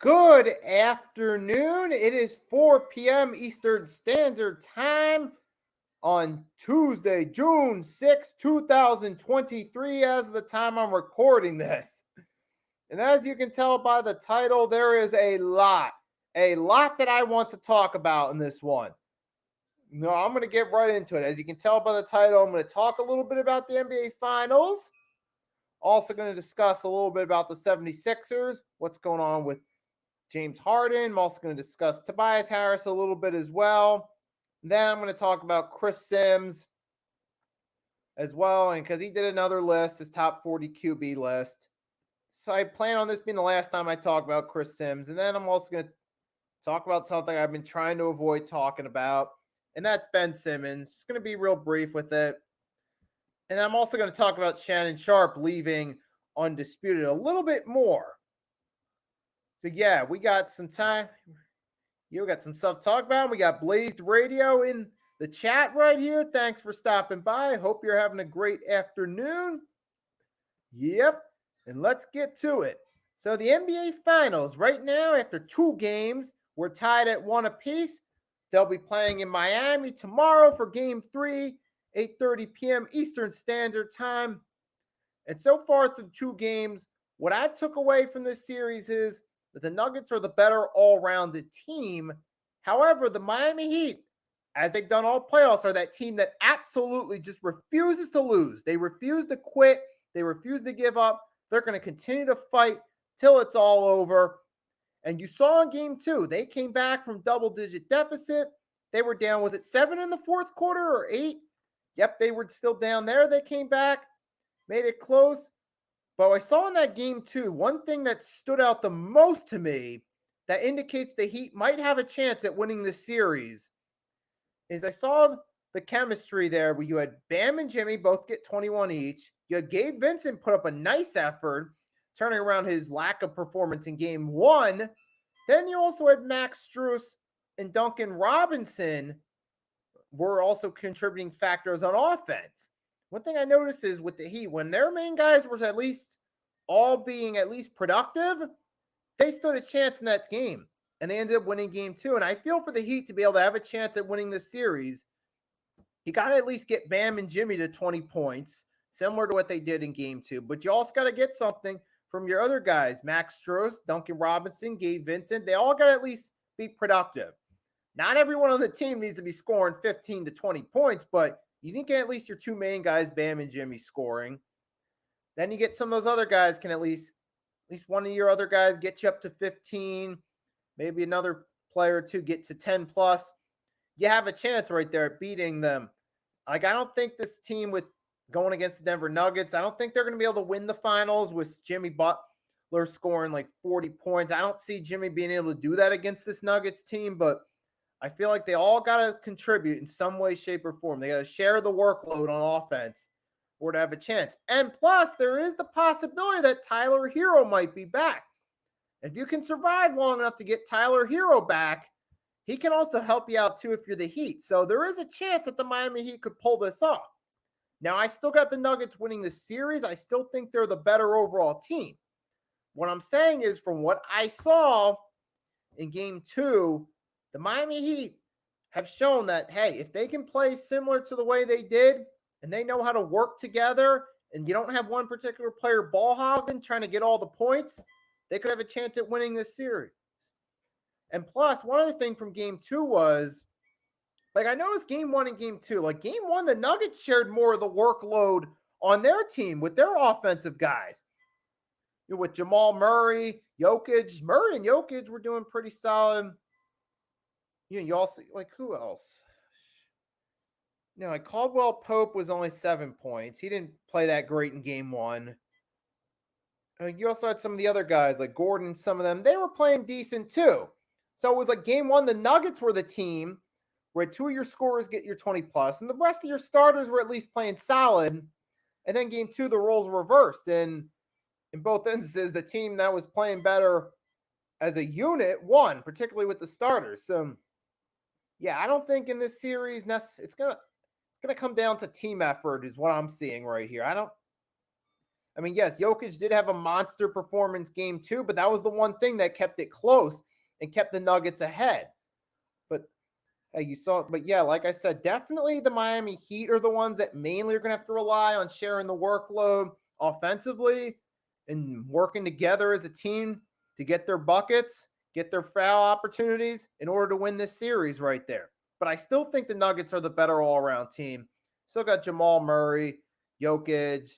Good afternoon. It is 4 p.m. Eastern Standard Time on Tuesday, June 6th, 2023, as of the time I'm recording this. And as you can tell by the title, there is a lot that I want to talk about in this one. No, I'm going to get right into it. As you can tell by the title, I'm going to talk a little bit about the NBA Finals. Also going to discuss a little bit about the 76ers, what's going on with James Harden. I'm also going to discuss Tobias Harris a little bit as well. Then I'm going to talk about Chrissimms as well, and because he did another list, his top 40 QB list. So I plan on this being the last time I talk about Chrissimms. And then I'm also going to talk about something I've been trying to avoid talking about, and that's Ben Simmons. It's going to be real brief with it. And I'm also going to talk about Shannonsharpe leaving undisputed a little bit more. So yeah, we got some time. You got some stuff to talk about. We got Blazed Radio in the chat right here. Thanks for stopping by. I hope you're having a great afternoon. Yep. And let's get to it. So the NBA Finals right now, after 2 games, we're tied at 1 apiece. They'll be playing in Miami tomorrow for Game 3, 8:30 p.m. Eastern Standard Time. And so far through 2 games, what I took away from this series is that the Nuggets are the better all-rounded team. However, the Miami Heat, as they've done all playoffs, are that team that absolutely just refuses to lose. They refuse to quit. They refuse to give up. They're going to continue to fight till it's all over. And you saw in Game 2, they came back from double-digit deficit. They were down, was it 7 in the fourth quarter or 8? Yep, they were still down there. They came back, made it close. But I saw in that Game 2, one thing that stood out the most to me that indicates the Heat might have a chance at winning this series is I saw the chemistry there where you had Bam and Jimmy both get 21 each. You had Gabe Vincent put up a nice effort, turning around his lack of performance in Game 1. Then you also had Max Strus and Duncan Robinson were also contributing factors on offense. One thing I noticed is with the Heat, when their main guys were at least all being at least productive, they stood a chance in that game. And they ended up winning Game 2. And I feel for the Heat to be able to have a chance at winning this series, you got to at least get Bam and Jimmy to 20 points, similar to what they did in Game 2. But you also got to get something from your other guys, Max Strus, Duncan Robinson, Gabe Vincent. They all got to at least be productive. Not everyone on the team needs to be scoring 15 to 20 points, but you need to get at least your 2 main guys, Bam and Jimmy, scoring. Then you get some of those other guys can at least one of your other guys get you up to 15, maybe another player or 2 get to 10 plus. You have a chance right there at beating them. Like, I don't think this team with going against the Denver Nuggets, I don't think they're going to be able to win the finals with Jimmy Butler scoring like 40 points. I don't see Jimmy being able to do that against this Nuggets team, but I feel like they all got to contribute in some way, shape, or form. They got to share the workload on offense or to have a chance. And plus, there is the possibility that Tyler Hero might be back. If you can survive long enough to get Tyler Hero back, he can also help you out too if you're the Heat. So there is a chance that the Miami Heat could pull this off. Now, I still got the Nuggets winning the series. I still think they're the better overall team. What I'm saying is, from what I saw in Game 2, the Miami Heat have shown that, hey, if they can play similar to the way they did, and they know how to work together, and you don't have one particular player ball hogging trying to get all the points, they could have a chance at winning this series. And plus, one other thing from Game 2 was, like, I noticed Game 1 and Game 2, like Game 1, the Nuggets shared more of the workload on their team with their offensive guys. With Jamal Murray, Jokic, Murray and Jokic were doing pretty solid. You also, like, who else? Like Caldwell Pope was only 7 points. He didn't play that great in Game 1. You also had some of the other guys, like Gordon, some of them. They were playing decent too. So it was like Game 1, the Nuggets were the team where 2 of your scorers get your 20 plus, and the rest of your starters were at least playing solid. And then Game 2, the roles were reversed. And in both instances, the team that was playing better as a unit won, particularly with the starters. So, yeah, I don't think in this series it's gonna come down to team effort is what I'm seeing right here. I mean, yes, Jokic did have a monster performance game 2, but that was the one thing that kept it close and kept the Nuggets ahead. But you saw, but yeah, like I said, definitely the Miami Heat are the ones that mainly are going to have to rely on sharing the workload offensively and working together as a team to get their buckets, get their foul opportunities in order to win this series right there. But I still think the Nuggets are the better all-around team. Still got Jamal Murray, Jokic,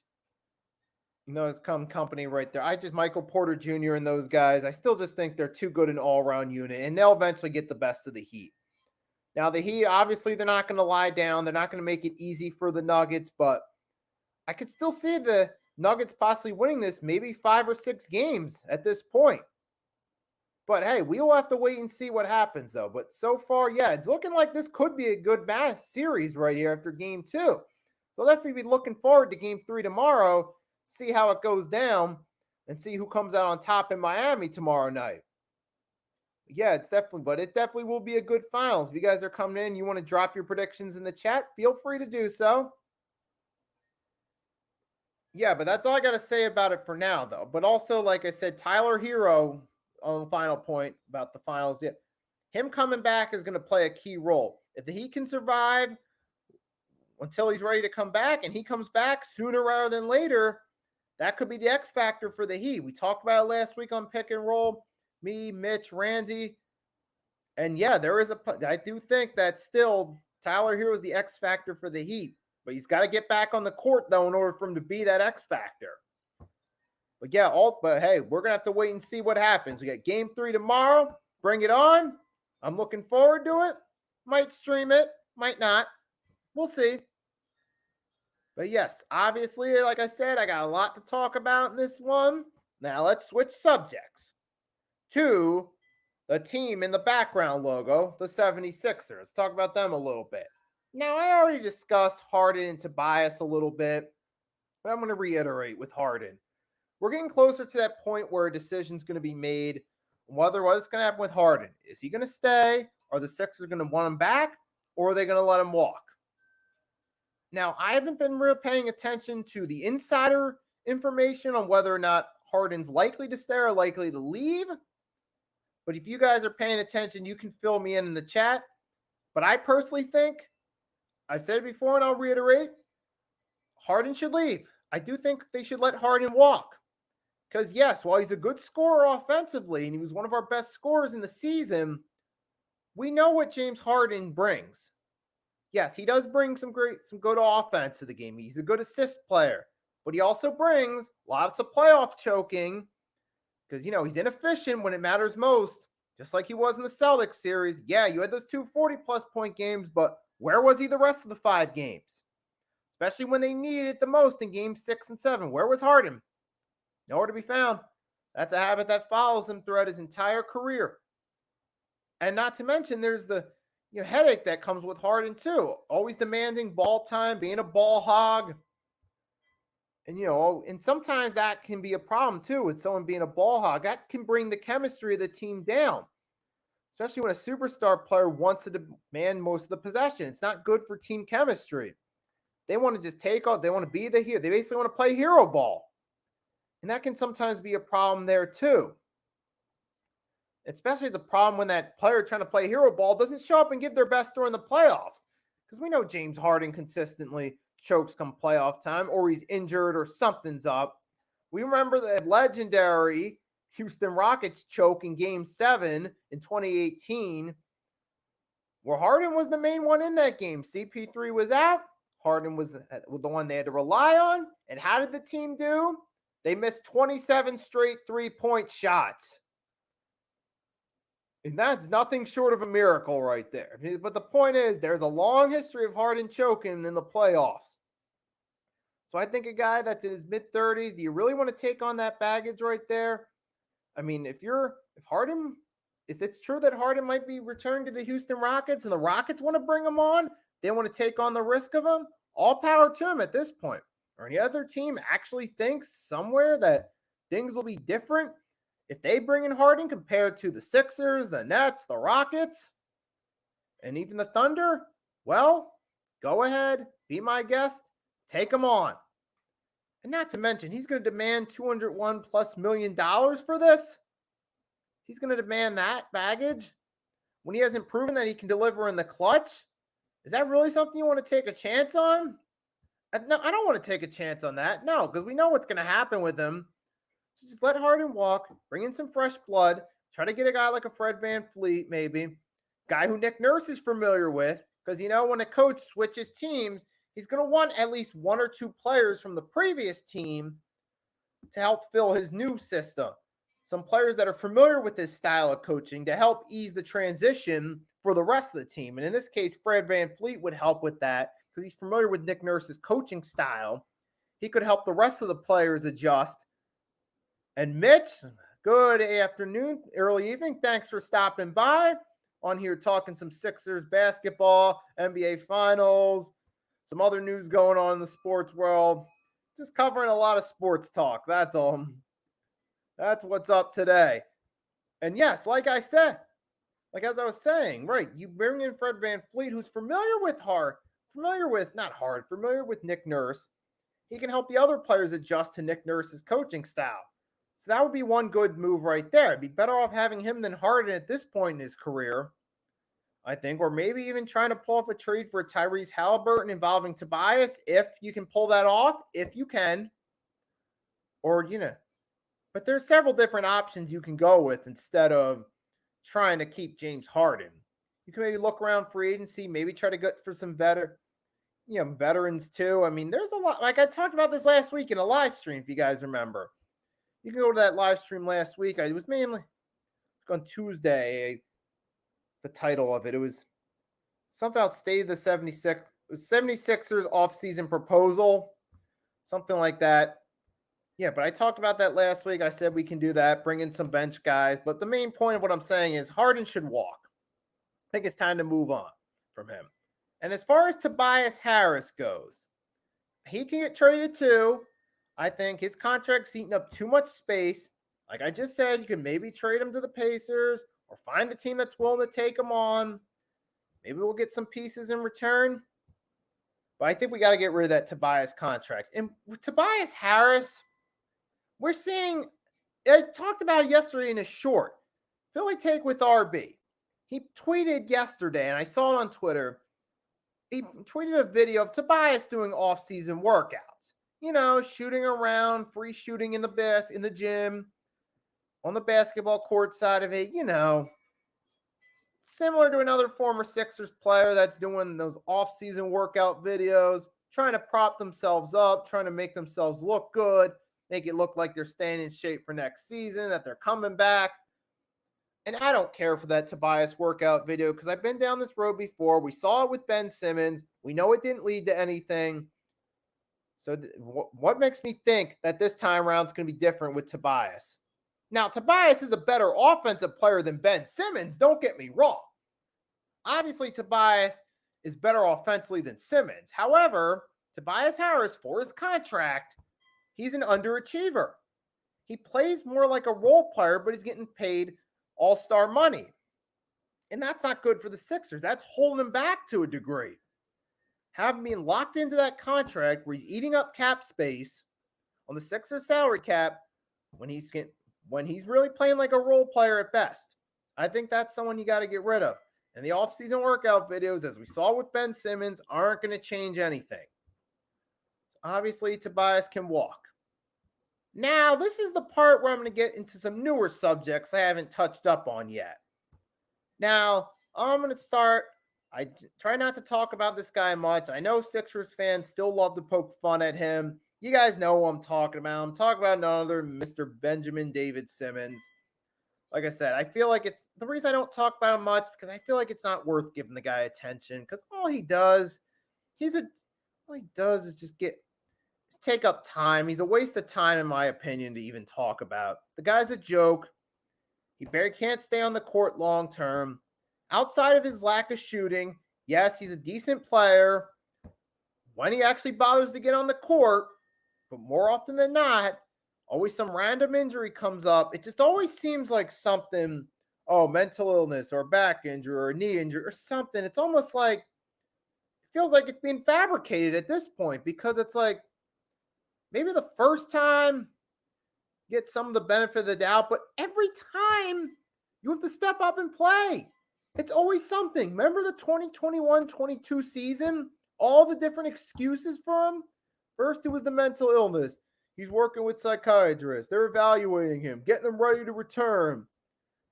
it's company right there. Michael Porter Jr. and those guys, I still just think they're too good an all-around unit, and they'll eventually get the best of the Heat. Now, the Heat, obviously, they're not going to lie down. They're not going to make it easy for the Nuggets, but I could still see the Nuggets possibly winning this, maybe 5 or 6 games at this point. But hey, we will have to wait and see what happens, though. But so far, yeah, it's looking like this could be a good series right here after game 2. So I'll definitely be looking forward to game 3 tomorrow, see how it goes down, and see who comes out on top in Miami tomorrow night. Yeah, it definitely will be a good finals. If you guys are coming in, you want to drop your predictions in the chat, feel free to do so. Yeah, but that's all I got to say about it for now, though. But also, like I said, Tyler Hero on the final point about the finals, him coming back is going to play a key role. If the Heat can survive until he's ready to come back, and he comes back sooner rather than later, that could be the X factor for the Heat. We talked about it last week on Pick and Roll. Me, Mitch, Randy. And yeah, I do think that still Tyler Hero is the X factor for the Heat. But he's got to get back on the court, though, in order for him to be that X factor. But yeah, but hey, we're going to have to wait and see what happens. We got game 3 tomorrow. Bring it on. I'm looking forward to it. Might stream it, might not. We'll see. But yes, obviously, like I said, I got a lot to talk about in this one. Now let's switch subjects to the team in the background logo, the 76ers. Let's talk about them a little bit. Now, I already discussed Harden and Tobias a little bit, but I'm going to reiterate with Harden. We're getting closer to that point where a decision's going to be made whether what's going to happen with Harden. Is he going to stay? Are the Sixers going to want him back? Or are they going to let him walk? Now, I haven't been really paying attention to the insider information on whether or not Harden's likely to stay or likely to leave. But if you guys are paying attention, you can fill me in the chat. But I personally think, I've said it before and I'll reiterate, Harden should leave. I do think they should let Harden walk. Because yes, while he's a good scorer offensively, and he was one of our best scorers in the season, we know what James Harden brings. Yes, he does bring some good offense to the game. He's a good assist player. But he also brings lots of playoff choking. Because, he's inefficient when it matters most. Just like he was in the Celtics series. Yeah, you had those 2 40-plus point games, but where was he the rest of the 5 games? Especially when they needed it the most in games 6 and 7. Where was Harden? Nowhere to be found. That's a habit that follows him throughout his entire career. And not to mention, there's the headache that comes with Harden too. Always demanding ball time, being a ball hog. And, and sometimes that can be a problem too with someone being a ball hog. That can bring the chemistry of the team down. Especially when a superstar player wants to demand most of the possession. It's not good for team chemistry. They want to just take off. They want to be the hero. They basically want to play hero ball. And that can sometimes be a problem there too. Especially it's a problem when that player trying to play hero ball doesn't show up and give their best during the playoffs. Because we know James Harden consistently chokes come playoff time, or he's injured or something's up. We remember the legendary Houston Rockets choke in Game 7 in 2018, where Harden was the main one in that game. CP3 was out. Harden was the one they had to rely on. And how did the team do? They missed 27 straight three-point shots. And that's nothing short of a miracle right there. But the point is, there's a long history of Harden choking in the playoffs. So I think a guy that's in his mid-30s, do you really want to take on that baggage right there? I mean, if it's true that Harden might be returned to the Houston Rockets and the Rockets want to bring him on, they want to take on the risk of him, all power to him at this point. Or any other team actually thinks somewhere that things will be different if they bring in Harden compared to the Sixers, the Nets, the Rockets, and even the Thunder, well, go ahead, be my guest, take them on. And not to mention, he's going to demand $201+ million for this. He's going to demand that baggage when he hasn't proven that he can deliver in the clutch. Is that really something you want to take a chance on? No, I don't want to take a chance on that. No, because we know what's going to happen with him. So just let Harden walk, bring in some fresh blood, try to get a guy like a Fred VanVleet, maybe. Guy who Nick Nurse is familiar with, because, when a coach switches teams, he's going to want at least one or two players from the previous team to help fill his new system. Some players that are familiar with this style of coaching to help ease the transition for the rest of the team. And in this case, Fred VanVleet would help with that because he's familiar with Nick Nurse's coaching style. He could help the rest of the players adjust. And Mitch, good afternoon, early evening. Thanks for stopping by on here talking some Sixers basketball, NBA finals, some other news going on in the sports world. Just covering a lot of sports talk. That's all. That's what's up today. And yes, like I said, as I was saying, right, you bring in Fred VanVleet, who's familiar with Nick Nurse. He can help the other players adjust to Nick Nurse's coaching style. So that would be one good move right there. It'd be better off having him than Harden at this point in his career, I think, or maybe even trying to pull off a trade for Tyrese Halliburton involving Tobias, if you can pull that off, if you can. Or, but there's several different options you can go with instead of trying to keep James Harden. You can maybe look around free agency, maybe try to get for some veterans too. I mean, there's a lot. Like I talked about this last week in a live stream, if you guys remember. You can go to that live stream last week. It was mainly on Tuesday. The title of it was something about State of the 76ers offseason proposal, something like that. Yeah, but I talked about that last week. I said we can do that, bring in some bench guys. But the main point of what I'm saying is Harden should walk. I think it's time to move on from him. And as far as Tobias Harris goes, he can get traded too. I think his contract's eating up too much space. Like I just said, you can maybe trade him to the Pacers or find a team that's willing to take him on. Maybe we'll get some pieces in return. But I think we got to get rid of that Tobias contract. And with Tobias Harris, we're seeing, I talked about it yesterday in a short, Philly Take with RB. He tweeted yesterday, and I saw it on Twitter. He tweeted a video of Tobias doing off-season workouts. Shooting around, free shooting in the gym, on the basketball court side of it, similar to another former Sixers player that's doing those off-season workout videos, trying to prop themselves up, trying to make themselves look good, make it look like they're staying in shape for next season, that they're coming back. And I don't care for that Tobias workout video because I've been down this road before. We saw it with Ben Simmons. We know it didn't lead to anything. So what makes me think that this time around is going to be different with Tobias? Now, Tobias is a better offensive player than Ben Simmons. Don't get me wrong. Obviously, Tobias is better offensively than Simmons. However, Tobias Harris, for his contract, he's an underachiever. He plays more like a role player, but he's getting paid all-star money. And that's not good for the Sixers. That's holding him back to a degree. Having been locked into that contract where he's eating up cap space on the Sixers salary cap when he's really playing like a role player at best. I think that's someone you got to get rid of. And the offseason workout videos, as we saw with Ben Simmons, aren't going to change anything. So obviously, Tobias can walk. Now, this is the part where I'm going to get into some newer subjects I haven't touched up on yet. Now, I'm going to start. I try not to talk about this guy much. I know Sixers fans still love to poke fun at him. You guys know who I'm talking about. I'm talking about none other than Mr. Benjamin David Simmons. Like I said, I feel like it's the reason I don't talk about him much because I feel like it's not worth giving the guy attention because all he does is just take up time. He's a waste of time, in my opinion, to even talk about. The guy's a joke. He barely can't stay on the court long term. Outside of his lack of shooting, yes, he's a decent player when he actually bothers to get on the court, but more often than not, always some random injury comes up. It just always seems like something, mental illness or back injury or knee injury or something. It's almost like, it feels like it's being fabricated at this point because it's like, maybe the first time, get some of the benefit of the doubt, but every time you have to step up and play. It's always something. Remember the 2021-22 season? All the different excuses for him? First, it was the mental illness. He's working with psychiatrists. They're evaluating him, getting him ready to return.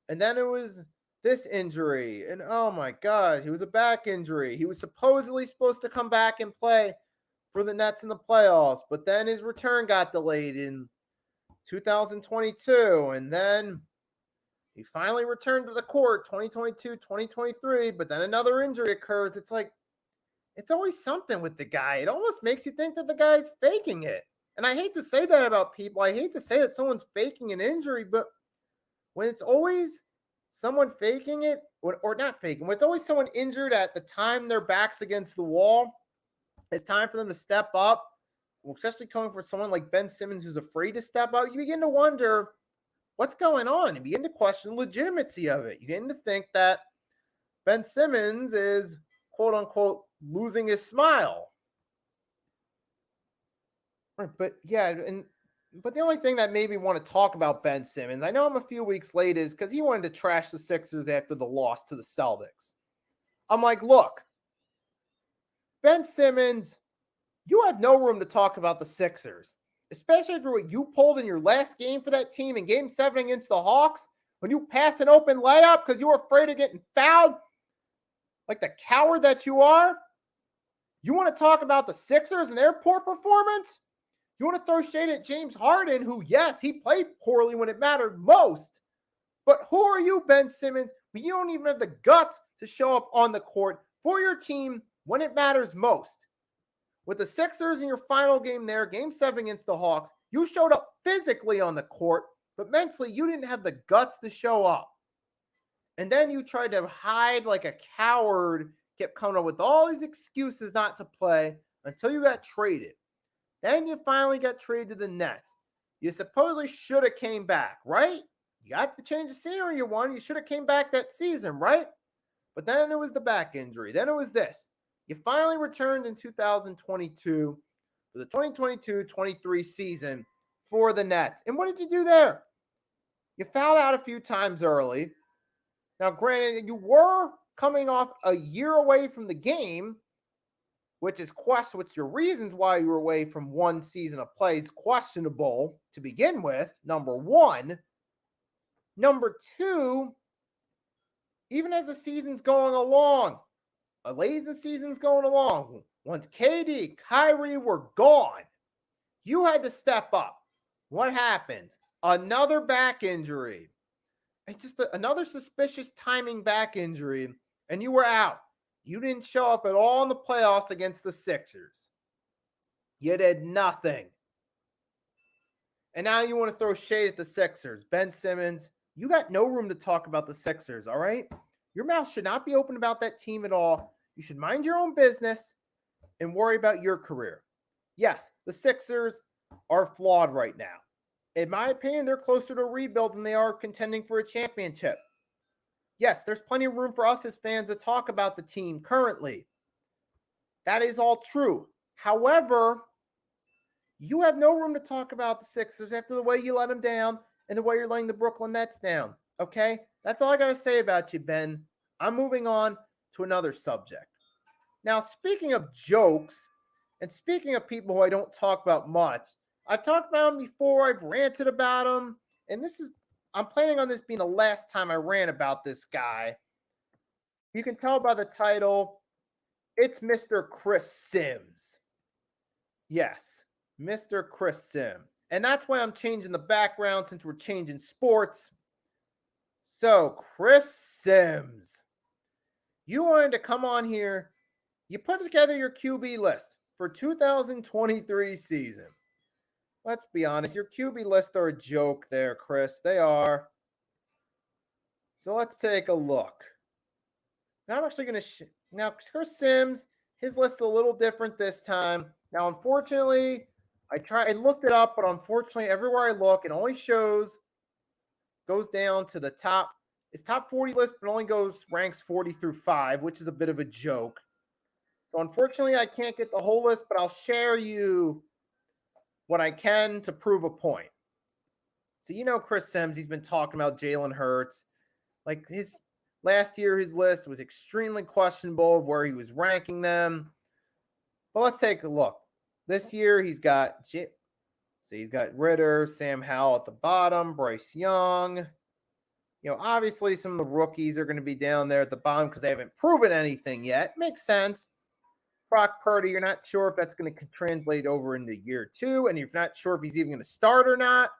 And then it was this injury. And oh my God, he was a back injury. He was supposedly supposed to come back and play for the Nets in the playoffs, but then his return got delayed in 2022. And then he finally returned to the court 2022, 2023, but then another injury occurs. It's like, it's always something with the guy. It almost makes you think that the guy's faking it. And I hate to say that about people. I hate to say that someone's faking an injury, but when it's always someone faking it, or not faking, when it's always someone injured at the time their back's against the wall, it's time for them to step up, especially coming from someone like Ben Simmons who's afraid to step up. You begin to wonder what's going on and begin to question the legitimacy of it. You begin to think that Ben Simmons is, quote unquote, losing his smile. But yeah, but the only thing that made me want to talk about Ben Simmons, I know I'm a few weeks late, is because he wanted to trash the Sixers after the loss to the Celtics. I'm like, look, Ben Simmons, you have no room to talk about the Sixers, especially for what you pulled in your last game for that team in Game 7 against the Hawks, when you passed an open layup because you were afraid of getting fouled like the coward that you are. You want to talk about the Sixers and their poor performance? You want to throw shade at James Harden, who, yes, he played poorly when it mattered most. But who are you, Ben Simmons, when you don't even have the guts to show up on the court for your team when it matters most? With the Sixers in your final game there, Game 7 against the Hawks, you showed up physically on the court, but mentally you didn't have the guts to show up. And then you tried to hide like a coward, kept coming up with all these excuses not to play until you got traded. Then you finally got traded to the Nets. You supposedly should have came back, right? You got the change of scenery you wanted. You should have came back that season, right? But then it was the back injury. Then it was this. You finally returned in 2022 for the 2022-23 season for the Nets. And what did you do there? You fouled out a few times early. Now, granted, you were coming off a year away from the game, which is question, which your reasons why you were away from one season of play is questionable to begin with, number one. Number two, even as the season's going along, once KD, Kyrie were gone, you had to step up. What happened? Another back injury. It's just another suspicious timing back injury, and you were out. You didn't show up at all in the playoffs against the Sixers. You did nothing. And now you want to throw shade at the Sixers. Ben Simmons, you got no room to talk about the Sixers, all right? Your mouth should not be open about that team at all. You should mind your own business and worry about your career. Yes, the Sixers are flawed right now. In my opinion, they're closer to a rebuild than they are contending for a championship. Yes, there's plenty of room for us as fans to talk about the team currently. That is all true. However, you have no room to talk about the Sixers after the way you let them down and the way you're letting the Brooklyn Nets down. Okay? That's all I got to say about you, Ben. I'm moving on to another subject. Now, speaking of jokes, and speaking of people who I don't talk about much, I've talked about them before, I've ranted about them, and I'm planning on this being the last time I rant about this guy. You can tell by the title, it's Mr. Chrissimms. Yes, Mr. Chrissimms. And that's why I'm changing the background since we're changing sports. So, Chrissimms, you wanted to come on here. You put together your QB list for 2023 season. Let's be honest, your QB lists are a joke there, Chris. They are. So let's take a look. Now I'm actually going to now Chris Simms, his list's a little different this time. Now, unfortunately, I looked it up, but unfortunately, everywhere I look, it only goes down to the top. It's top 40 list, but only ranks 40 through 5, which is a bit of a joke. So unfortunately, I can't get the whole list, but I'll share you what I can to prove a point. So, Chris Simms, he's been talking about Jalen Hurts. Like last year, his list was extremely questionable of where he was ranking them. But let's take a look. This year, he's got Ritter, Sam Howell at the bottom, Bryce Young. Obviously some of the rookies are going to be down there at the bottom because they haven't proven anything yet. Makes sense. Brock Purdy, you're not sure if that's going to translate over into year 2, and you're not sure if he's even going to start or not.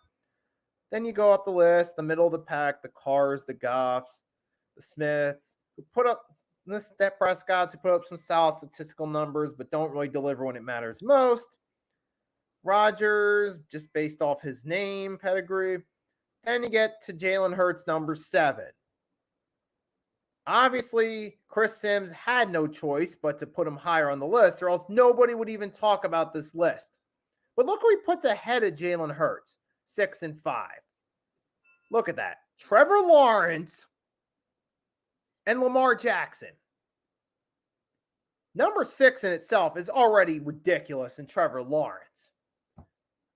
Then you go up the list, the middle of the pack, the Carrs, the Goffs, the Smiths, who put up Dak Prescott, who put up some solid statistical numbers, but don't really deliver when it matters most. Rodgers, just based off his name, pedigree. Then you get to Jalen Hurts, number 7. Obviously, Chris Simms had no choice but to put him higher on the list, or else nobody would even talk about this list. But look who he puts ahead of Jalen Hurts, 6 and 5. Look at that. Trevor Lawrence and Lamar Jackson. Number 6 in itself is already ridiculous in Trevor Lawrence.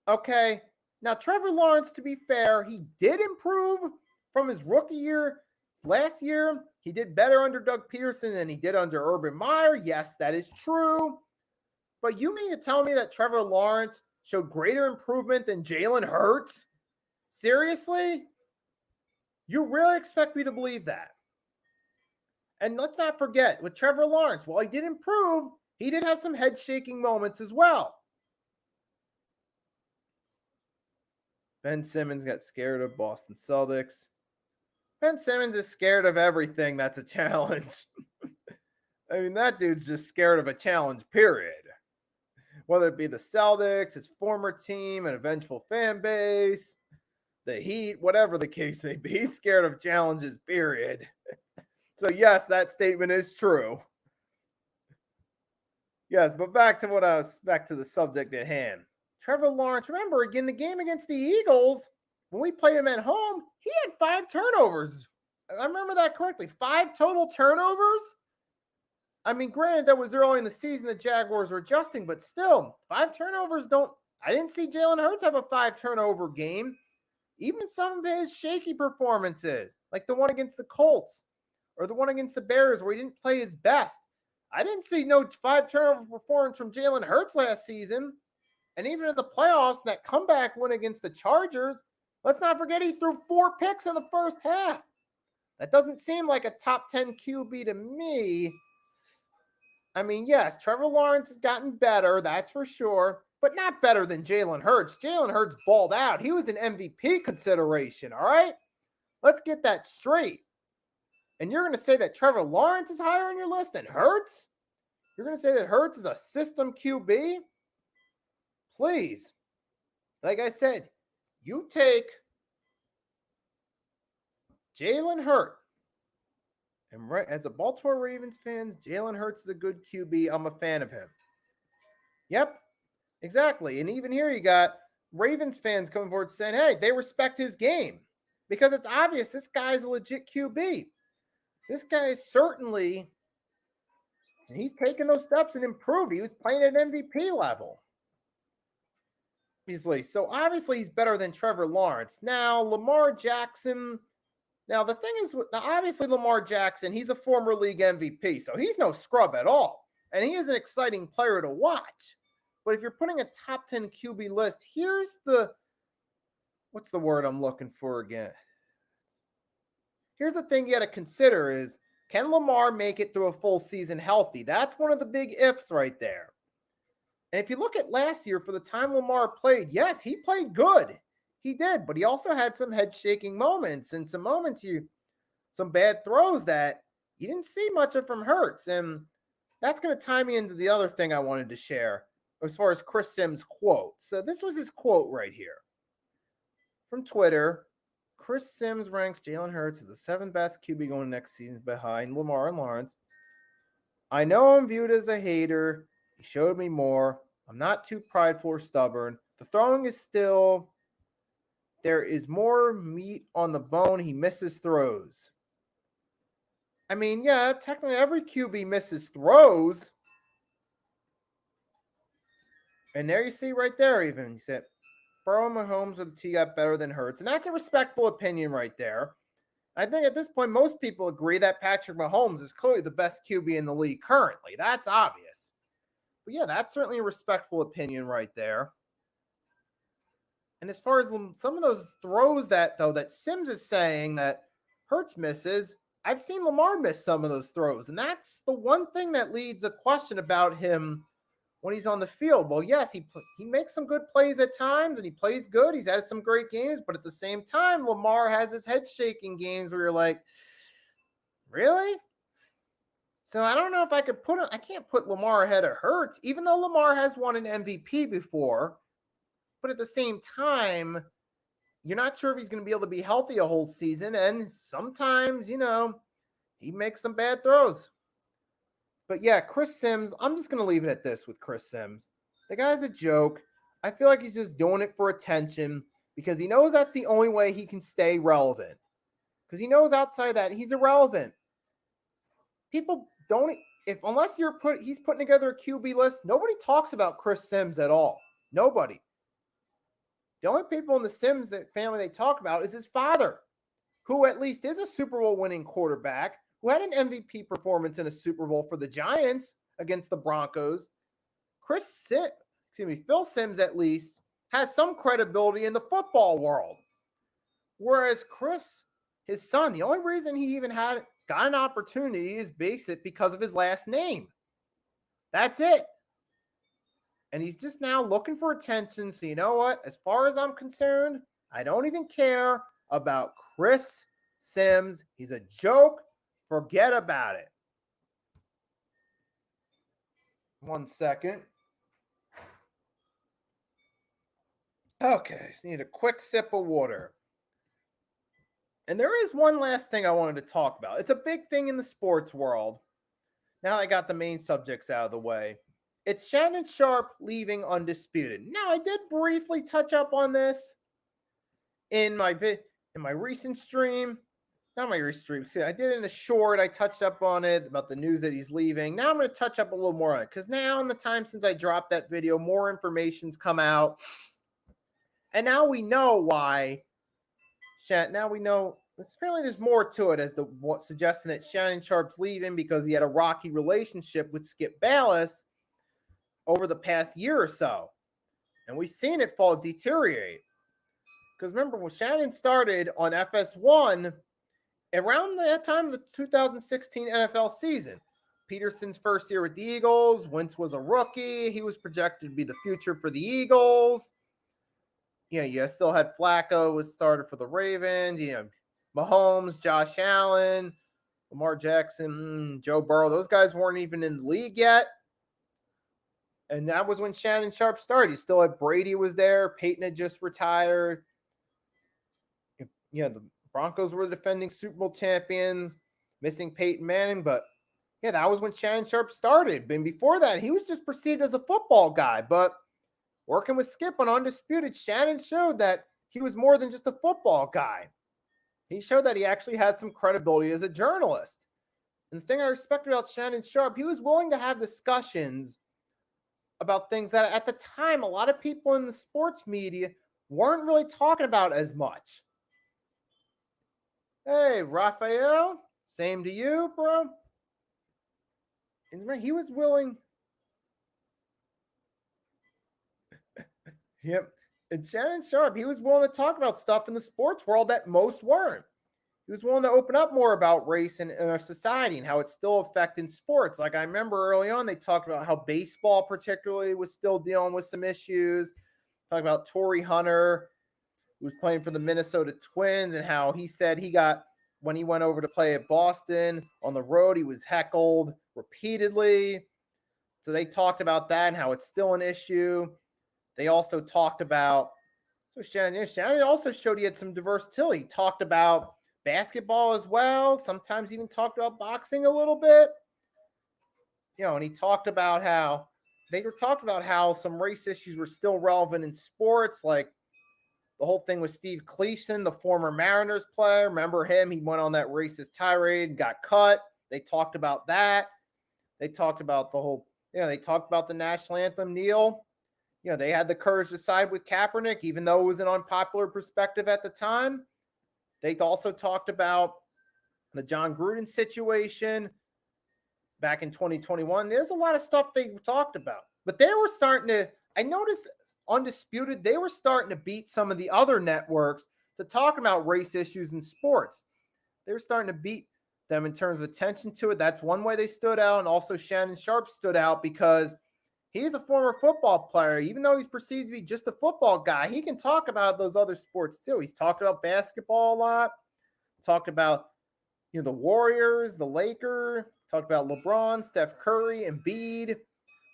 Okay, now Trevor Lawrence, to be fair, he did improve from his rookie year. Last year, he did better under Doug Peterson than he did under Urban Meyer. Yes, that is true. But you mean to tell me that Trevor Lawrence showed greater improvement than Jalen Hurts? Seriously? You really expect me to believe that? And let's not forget, with Trevor Lawrence, while he did improve, he did have some head-shaking moments as well. Ben Simmons got scared of Boston Celtics. Ben Simmons is scared of everything that's a challenge. I mean, that dude's just scared of a challenge, period. Whether it be the Celtics, his former team, an vengeful fan base, the Heat, whatever the case may be, he's scared of challenges, period. So yes, that statement is true. Yes, but back to the subject at hand. Trevor Lawrence, remember, again, the game against the Eagles, when we played him at home, he had 5 turnovers. I remember that correctly. 5 total turnovers? I mean, granted, that was early in the season, the Jaguars were adjusting, but still, 5 turnovers I didn't see Jalen Hurts have a 5 turnover game. Even some of his shaky performances, like the one against the Colts or the one against the Bears where he didn't play his best. I didn't see no 5 turnover performance from Jalen Hurts last season. And even in the playoffs, that comeback win against the Chargers, let's not forget he threw 4 picks in the first half. That doesn't seem like a top 10 QB to me. I mean, yes, Trevor Lawrence has gotten better, that's for sure, but not better than Jalen Hurts. Jalen Hurts balled out. He was an MVP consideration, all right? Let's get that straight. And you're going to say that Trevor Lawrence is higher on your list than Hurts? You're going to say that Hurts is a system QB? Please, like I said, you take Jalen Hurts. And as a Baltimore Ravens fan, Jalen Hurts is a good QB. I'm a fan of him. Yep, exactly. And even here you got Ravens fans coming forward saying, hey, they respect his game. Because it's obvious this guy's a legit QB. This guy is certainly, he's taken those steps and improved. He was playing at MVP level. So obviously he's better than Trevor Lawrence. Now, Lamar Jackson. Now, the thing is, obviously Lamar Jackson, he's a former league MVP, so he's no scrub at all. And he is an exciting player to watch. But if you're putting a top 10 QB list, here's what's the word I'm looking for again? Here's the thing you got to consider is, can Lamar make it through a full season healthy? That's one of the big ifs right there. And if you look at last year, for the time Lamar played, yes, he played good. He did, but he also had some head-shaking moments and some bad throws that you didn't see much of from Hurts. And that's going to tie me into the other thing I wanted to share as far as Chris Simms' quote. So this was his quote right here from Twitter. Chris Simms ranks Jalen Hurts as the 7th best QB going next season behind Lamar and Lawrence. I know I'm viewed as a hater. He showed me more. I'm not too prideful or stubborn. The throwing is still, there is more meat on the bone. He misses throws. I mean, yeah, technically every QB misses throws. And there you see right there even, he said, Burrow and Mahomes are the T got better than Hurts. And that's a respectful opinion right there. I think at this point, most people agree that Patrick Mahomes is clearly the best QB in the league currently. That's obvious. But yeah, that's certainly a respectful opinion right there. And as far as some of those throws that Simms is saying that Hurts misses, I've seen Lamar miss some of those throws. And that's the one thing that leads a question about him when he's on the field. Well, yes, he makes some good plays at times and he plays good. He's had some great games, but at the same time, Lamar has his head shaking games where you're like, really? So I don't know if I can't put Lamar ahead of Hurts, even though Lamar has won an MVP before. But at the same time, you're not sure if he's going to be able to be healthy a whole season. And sometimes, he makes some bad throws. But yeah, Chris Simms, I'm just going to leave it at this with Chris Simms. The guy's a joke. I feel like he's just doing it for attention because he knows that's the only way he can stay relevant. Because he knows outside that he's irrelevant. People don't, unless he's putting together a QB list, nobody talks about Chris Simms at all. Nobody. The only people in the Simms family they talk about is his father, who at least is a Super Bowl winning quarterback, who had an MVP performance in a Super Bowl for the Giants against the Broncos. Phil Simms at least has some credibility in the football world. Whereas Chris, his son, the only reason he even got an opportunity is because of his last name. That's it. And he's just now looking for attention. So you know what? As far as I'm concerned, I don't even care about Chris Simms. He's a joke. Forget about it. 1 second. Okay, just need a quick sip of water. And there is one last thing I wanted to talk about. It's a big thing in the sports world. Now I got the main subjects out of the way. It's Shannonsharpe leaving undisputed. Now, I did briefly touch up on this in my recent stream. Not my recent stream. See, I did it in a short. I touched up on it about the news that he's leaving. Now I'm going to touch up a little more on it because now in the time since I dropped that video, more information's come out. And now we know why. Now we know. Apparently there's more to it as to what suggesting that Shannonsharpe's leaving because he had a rocky relationship with Skip Bayless over the past year or so. And we've seen it deteriorate. Because remember, when Shannon started on FS1, around that time of the 2016 NFL season, Peterson's first year with the Eagles, Wentz was a rookie. He was projected to be the future for the Eagles. You still had Flacco was started for the Ravens. Mahomes, Josh Allen, Lamar Jackson, Joe Burrow. Those guys weren't even in the league yet. And that was when Shannonsharpe started. You still had Brady was there. Peyton had just retired. The Broncos were the defending Super Bowl champions, missing Peyton Manning. But, that was when Shannonsharpe started. And before that, he was just perceived as a football guy. But working with Skip on Undisputed, Shannon showed that he was more than just a football guy. He showed that he actually had some credibility as a journalist. And the thing I respected about Shannonsharpe, he was willing to have discussions about things that at the time, a lot of people in the sports media weren't really talking about as much. Hey, Raphael, same to you, bro. And he was willing. Yep. And Shannonsharpe, he was willing to talk about stuff in the sports world that most weren't. He was willing to open up more about race in our society and how it's still affecting sports. Like I remember early on, they talked about how baseball particularly was still dealing with some issues. Talking about Torrey Hunter, who was playing for the Minnesota Twins, and how he said when he went over to play at Boston on the road, he was heckled repeatedly. So they talked about that and how it's still an issue. They also talked about, Shannon also showed he had some versatility. He talked about basketball as well, sometimes even talked about boxing a little bit. And he talked about how some race issues were still relevant in sports, like the whole thing with Steve Cleason, the former Mariners player. Remember him? He went on that racist tirade and got cut. They talked about that. They talked about the national anthem, Neil. they had the courage to side with Kaepernick, even though it was an unpopular perspective at the time. They also talked about the John Gruden situation back in 2021. There's a lot of stuff they talked about, but they were starting to, I noticed Undisputed, they were starting to beat some of the other networks to talk about race issues in sports. They were starting to beat them in terms of attention to it. That's one way they stood out. And also Shannonsharpe stood out because he's a former football player. Even though he's perceived to be just a football guy, he can talk about those other sports too. He's talked about basketball a lot, talked about the Warriors, the Lakers, talked about LeBron, Steph Curry, Embiid,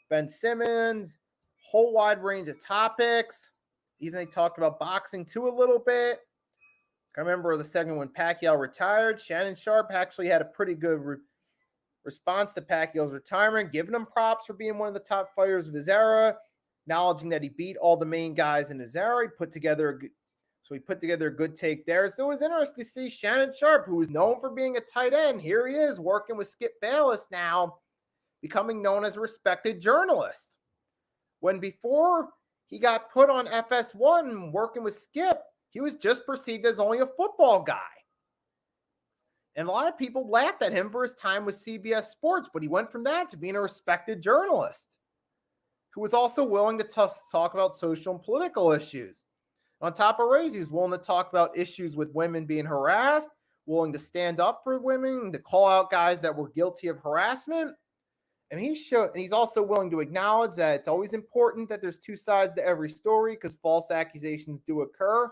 Ben Simmons, whole wide range of topics. Even they talked about boxing too a little bit. I remember the segment when Pacquiao retired. Shannonsharpe actually had a pretty good response to Pacquiao's retirement, giving him props for being one of the top fighters of his era, acknowledging that he beat all the main guys in his era. He put together a good take there. So it was interesting to see Shannonsharpe, who is known for being a tight end. Here he is working with Skip Bayless now, becoming known as a respected journalist. When before he got put on FS1 working with Skip, he was just perceived as only a football guy. And a lot of people laughed at him for his time with CBS Sports, but he went from that to being a respected journalist who was also willing to talk about social and political issues. On top of race, he was willing to talk about issues with women being harassed, willing to stand up for women, to call out guys that were guilty of harassment. And he's also willing to acknowledge that it's always important that there's two sides to every story because false accusations do occur.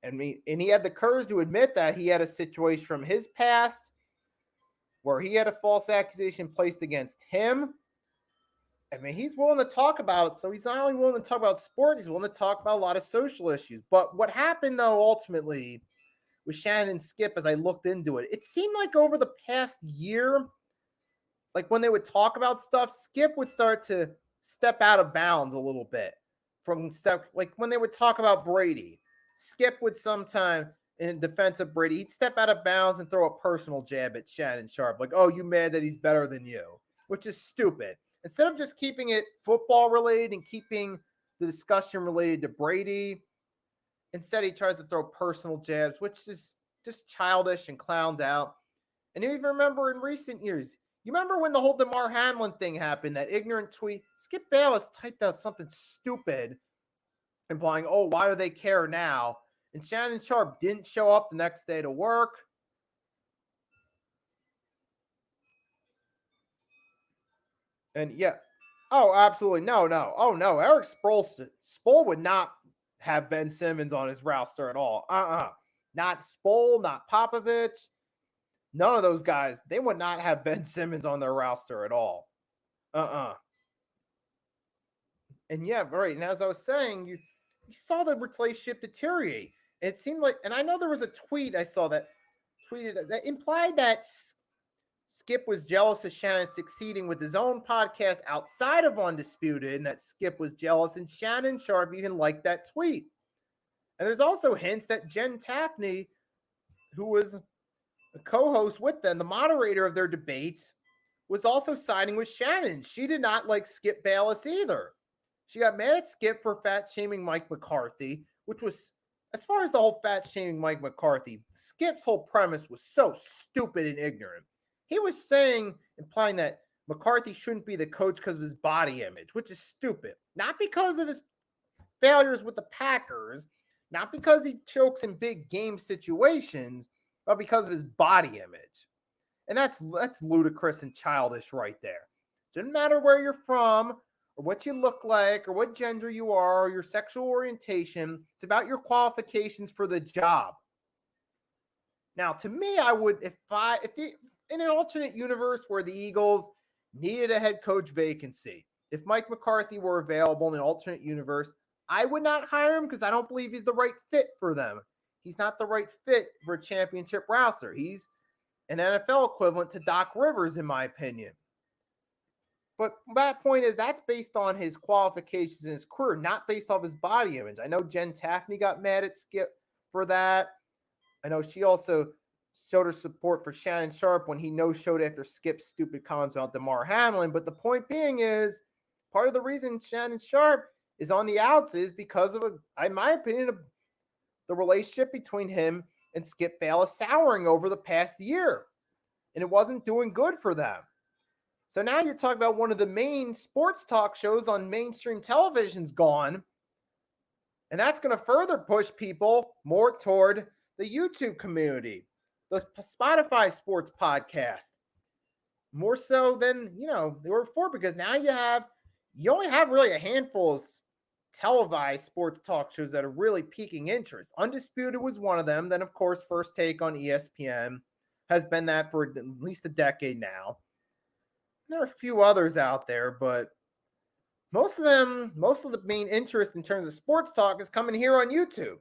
And he had the courage to admit that he had a situation from his past where he had a false accusation placed against him. He's willing to talk about it. So he's not only willing to talk about sports, he's willing to talk about a lot of social issues. But what happened, though, ultimately, with Shannon and Skip, as I looked into it, it seemed like over the past year, like when they would talk about stuff, Skip would start to step out of bounds a little bit. Like when they would talk about Brady, Skip would sometime, in defense of Brady, he'd step out of bounds and throw a personal jab at Shannonsharpe. Like, oh, you mad that he's better than you? Which is stupid. Instead of just keeping it football related and keeping the discussion related to Brady, instead he tries to throw personal jabs, which is just childish and clowns out. And you even remember in recent years, you remember when the whole Damar Hamlin thing happened, that ignorant tweet, Skip Bayless typed out something stupid implying, oh, why do they care now? And Shannonsharpe didn't show up the next day to work. And yeah, oh, absolutely. No. Oh, no. Eric Sproul would not have Ben Simmons on his roster at all. Not Sproul, not Popovich. None of those guys, they would not have Ben Simmons on their roster at all. And yeah, right. And as I was saying, you saw the relationship deteriorate. It seemed like, and I know there was a tweet I saw that tweeted that implied that Skip was jealous of Shannon succeeding with his own podcast outside of Undisputed, and that Skip was jealous, and Shannonsharpe even liked that tweet. And there's also hints that Jen Taffney, who was a co-host with them, the moderator of their debates, was also siding with Shannon. She did not like Skip Bayless either. She got mad at Skip for fat-shaming Mike McCarthy, which was, as far as the whole fat-shaming Mike McCarthy, Skip's whole premise was so stupid and ignorant. He was implying that McCarthy shouldn't be the coach because of his body image, which is stupid. Not because of his failures with the Packers, not because he chokes in big game situations, but because of his body image. And that's ludicrous and childish right there. Doesn't matter where you're from, or what you look like, or what gender you are, or your sexual orientation. It's about your qualifications for the job. Now, to me, I would, in an alternate universe where the Eagles needed a head coach vacancy, if Mike McCarthy were available in an alternate universe, I would not hire him because I don't believe he's the right fit for them. He's not the right fit for a championship roster. He's an NFL equivalent to Doc Rivers, in my opinion. But that point is that's based on his qualifications in his career, not based off his body image. I know Jen Taffney got mad at Skip for that. I know she also showed her support for Shannonsharpe when he no-showed after Skip's stupid comments about Damar Hamlin. But the point being is, part of the reason Shannonsharpe is on the outs is because of, in my opinion, the relationship between him and Skip Bayless souring over the past year. And it wasn't doing good for them. So now you're talking about one of the main sports talk shows on mainstream television's gone. And that's going to further push people more toward the YouTube community, the Spotify sports podcast, more so than, they were before, because now you only have really a handful of televised sports talk shows that are really piquing interest. Undisputed was one of them. Then, of course, First Take on ESPN has been that for at least a decade now. There are a few others out there, but most of the main interest in terms of sports talk is coming here on YouTube.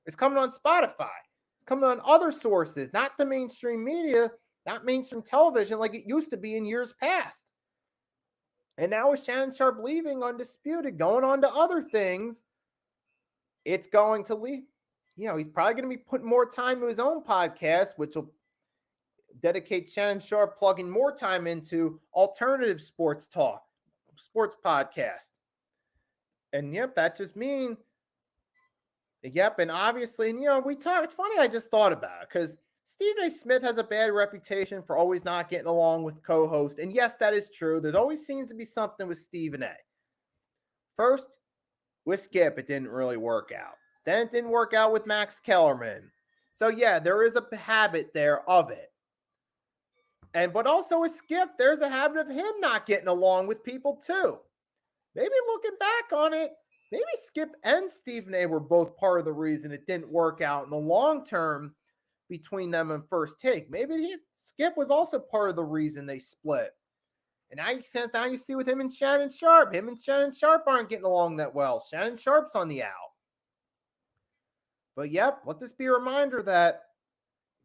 It's coming on Spotify. It's coming on other sources, not the mainstream media, not mainstream television like it used to be in years past. And now with Shannon Sharpe leaving Undisputed, going on to other things, it's going to leave. He's probably going to be putting more time to his own podcast, which will dedicate Shannon Sharpe plugging more time into alternative sports talk, sports podcast. And that just means, and obviously, we talk. It's funny, I just thought about it, because Stephen A. Smith has a bad reputation for always not getting along with co-hosts. And yes, that is true. There always seems to be something with Stephen A. First, with Skip, it didn't really work out. Then it didn't work out with Max Kellerman. So yeah, there is a habit there of it. But also with Skip, there's a habit of him not getting along with people too. Maybe looking back on it, maybe Skip and Stephen A. were both part of the reason it didn't work out in the long term between them and First Take. Maybe Skip was also part of the reason they split. And now you see with him and Shannon Sharpe. Him and Shannon Sharpe aren't getting along that well. Shannon Sharpe's on the out. But let this be a reminder that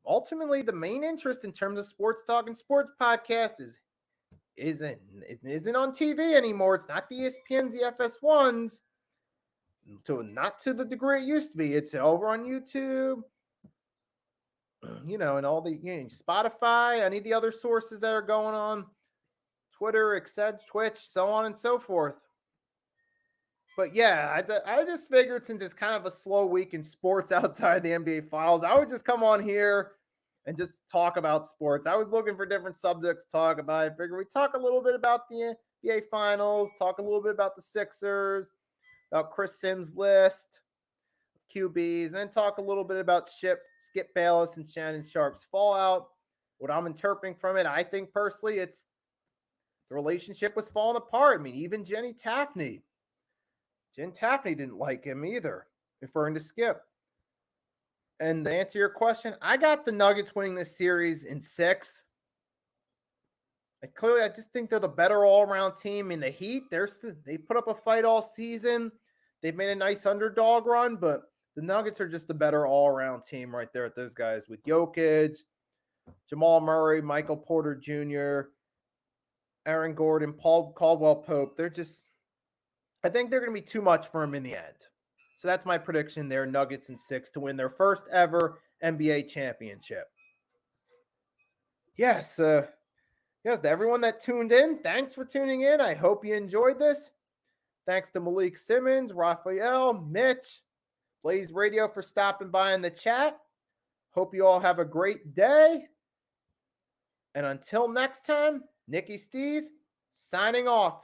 ultimately the main interest in terms of sports talk and sports podcast isn't on TV anymore. It's not the ESPNs, the FS1s. So not to the degree it used to be. It's over on YouTube, and all the Spotify, any of the other sources that are going on, Twitter, etc., Twitch, so on and so forth. But I just figured, since it's kind of a slow week in sports outside the NBA Finals, I would just come on here and just talk about sports. I was looking for different subjects to talk about. I figured we'd talk a little bit about the NBA Finals, talk a little bit about the Sixers, about Chrissimms' list of QBs, and then talk a little bit about Skip Bayless and Shannon Sharpe's fallout. What I'm interpreting from it, I think personally, it's the relationship was falling apart. I mean, even Jen Taffney didn't like him either, referring to Skip. And to answer your question, I got the Nuggets winning this series in 6. I just think they're the better all-around team. In the Heat, they put up a fight all season. They've made a nice underdog run, but the Nuggets are just the better all-around team right there with those guys, with Jokic, Jamal Murray, Michael Porter Jr., Aaron Gordon, Paul Caldwell-Pope. I think they're going to be too much for them in the end. So that's my prediction there, Nuggets in 6 to win their first ever NBA championship. Yes, to everyone that tuned in, thanks for tuning in. I hope you enjoyed this. Thanks to Malik Simmons, Raphael, Mitch, Blaze Radio for stopping by in the chat. Hope you all have a great day. And until next time, Nicky Stees signing off.